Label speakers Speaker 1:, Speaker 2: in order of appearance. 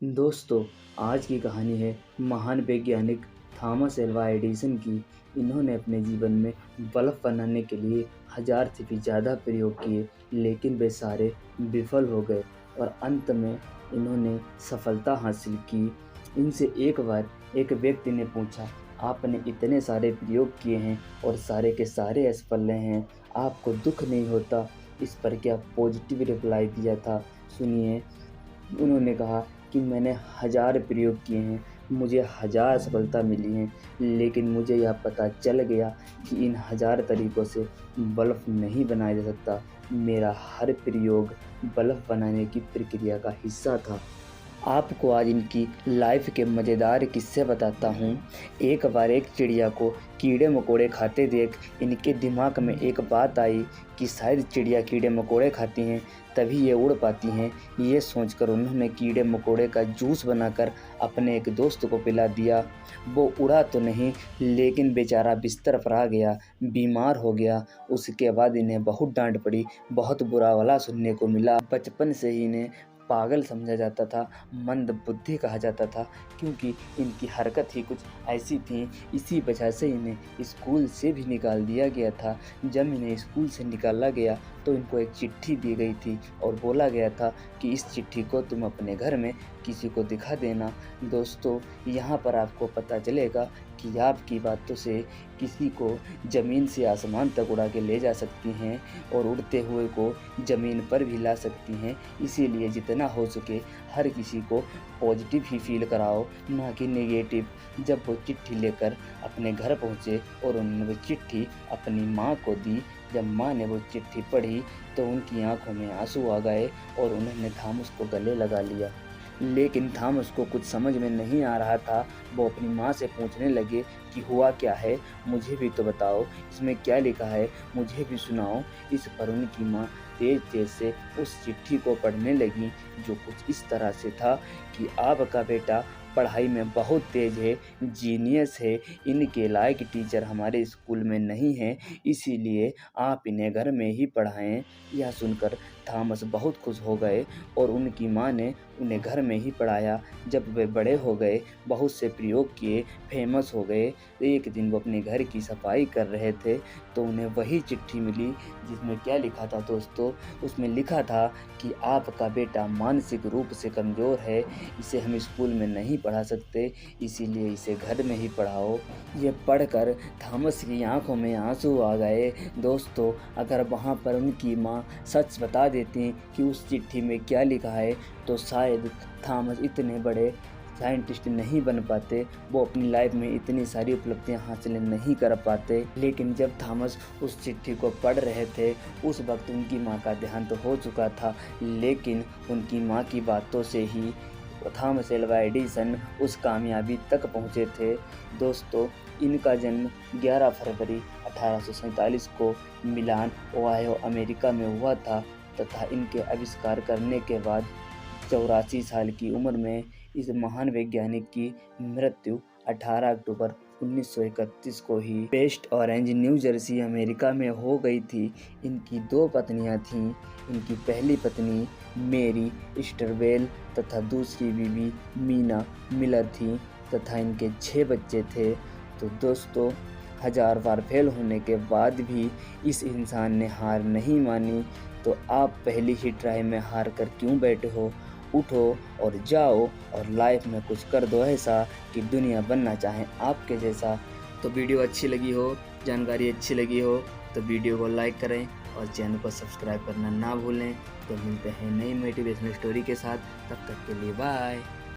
Speaker 1: दोस्तों, आज की कहानी है महान वैज्ञानिक थॉमस एल्वा एडिसन की। इन्होंने अपने जीवन में बल्ब बनाने के लिए 1000 से भी ज़्यादा प्रयोग किए, लेकिन वे सारे विफल हो गए और अंत में इन्होंने सफलता हासिल की। इनसे एक बार एक व्यक्ति ने पूछा, आपने इतने सारे प्रयोग किए हैं और सारे के सारे असफल रहे हैं, आपको दुख नहीं होता? इस पर क्या पॉजिटिव रिप्लाई दिया था, सुनिए। उन्होंने कहा कि मैंने 1000 प्रयोग किए हैं, मुझे 1000 सफलता मिली हैं, लेकिन मुझे यह पता चल गया कि इन 1000 तरीक़ों से बल्ब नहीं बनाया जा सकता। मेरा हर प्रयोग बल्ब बनाने की प्रक्रिया का हिस्सा था। आपको आज इनकी लाइफ के मज़ेदार किस्से बताता हूँ। एक बार एक चिड़िया को कीड़े मकोड़े खाते देख इनके दिमाग में एक बात आई कि शायद चिड़िया कीड़े मकोड़े खाती हैं, तभी ये उड़ पाती हैं। ये सोचकर उन्होंने कीड़े मकोड़े का जूस बनाकर अपने एक दोस्त को पिला दिया। वो उड़ा तो नहीं, लेकिन बेचारा बिस्तर पर आ गया, बीमार हो गया। उसके बाद इन्हें बहुत डांट पड़ी, बहुत बुरा भला सुनने को मिला। बचपन से ही इन्हें पागल समझा जाता था, मंद बुद्धि कहा जाता था, क्योंकि इनकी हरकत ही कुछ ऐसी थी। इसी वजह से इन्हें स्कूल से भी निकाल दिया गया था। जब इन्हें स्कूल से निकाला गया तो इनको एक चिट्ठी दी गई थी और बोला गया था कि इस चिट्ठी को तुम अपने घर में किसी को दिखा देना। दोस्तों, यहाँ पर आपको पता चलेगा कि आपकी बातों से किसी को ज़मीन से आसमान तक उड़ा के ले जा सकती हैं और उड़ते हुए को ज़मीन पर भी ला सकती हैं। इसीलिए जितना हो सके हर किसी को पॉजिटिव ही फील कराओ, ना कि नेगेटिव। जब वो चिट्ठी लेकर अपने घर पहुँचे और उन्होंने वो चिट्ठी अपनी माँ को दी, जब माँ ने वो चिट्ठी पढ़ी तो उनकी आंखों में आंसू आ गए और उन्होंने थॉमस को गले लगा लिया। लेकिन थॉमस को कुछ समझ में नहीं आ रहा था। वो अपनी माँ से पूछने लगे कि हुआ क्या है, मुझे भी तो बताओ, इसमें क्या लिखा है, मुझे भी सुनाओ। इस पर उनकी माँ तेज तेज से उस चिट्ठी को पढ़ने लगी, जो कुछ इस तरह से था कि आपका बेटा पढ़ाई में बहुत तेज है, जीनियस है, इनके लायक टीचर हमारे स्कूल में नहीं हैं, इसीलिए आप इन्हें घर में ही पढ़ाएं। यह सुनकर थॉमस बहुत खुश हो गए और उनकी माँ ने उन्हें घर में ही पढ़ाया। जब वे बड़े हो गए, बहुत से प्रयोग किए, फेमस हो गए, एक दिन वो अपने घर की सफाई कर रहे थे तो उन्हें वही चिट्ठी मिली जिसमें क्या लिखा था दोस्तों। उसमें लिखा था कि आपका बेटा मानसिक रूप से कमज़ोर है, इसे हम स्कूल में नहीं पढ़ा सकते, इसीलिए इसे घर में ही पढ़ाओ। ये पढ़कर थॉमस की आंखों में आंसू आ गए। दोस्तों, अगर वहाँ पर उनकी माँ सच बता देती कि उस चिट्ठी में क्या लिखा है तो शायद थॉमस इतने बड़े साइंटिस्ट नहीं बन पाते, वो अपनी लाइफ में इतनी सारी उपलब्धियां हासिल नहीं कर पाते। लेकिन जब थॉमस उस चिट्ठी को पढ़ रहे थे उस वक्त उनकी माँ का देहांत हो चुका था, लेकिन उनकी माँ की बातों से ही थॉमस एल्वा एडिसन उस कामयाबी तक पहुँचे थे। दोस्तों, इनका जन्म 11 फरवरी 1847 को मिलान, ओहायो, अमेरिका में हुआ था तथा इनके आविष्कार करने के बाद 84 साल की उम्र में इस महान वैज्ञानिक की मृत्यु 18 अक्टूबर 1931 को ही West Orange, New Jersey, America में हो गई थी। इनकी 2 पत्नियां थीं। इनकी पहली पत्नी मेरी स्टरवेल तथा दूसरी बीवी मीना मिलर थी तथा इनके 6 बच्चे थे। तो दोस्तों, 1000 बार फेल होने के बाद भी इस इंसान ने हार नहीं मानी। तो आप पहली ही ट्राई में हार कर क्यों बैठे हो? उठो और जाओ और लाइफ में कुछ कर दो ऐसा कि दुनिया बनना चाहे आपके जैसा। तो वीडियो अच्छी लगी हो, जानकारी अच्छी लगी हो तो वीडियो को लाइक करें और चैनल को सब्सक्राइब करना ना भूलें। तो मिलते हैं नई मोटिवेशनल स्टोरी के साथ, तब तक के लिए बाय।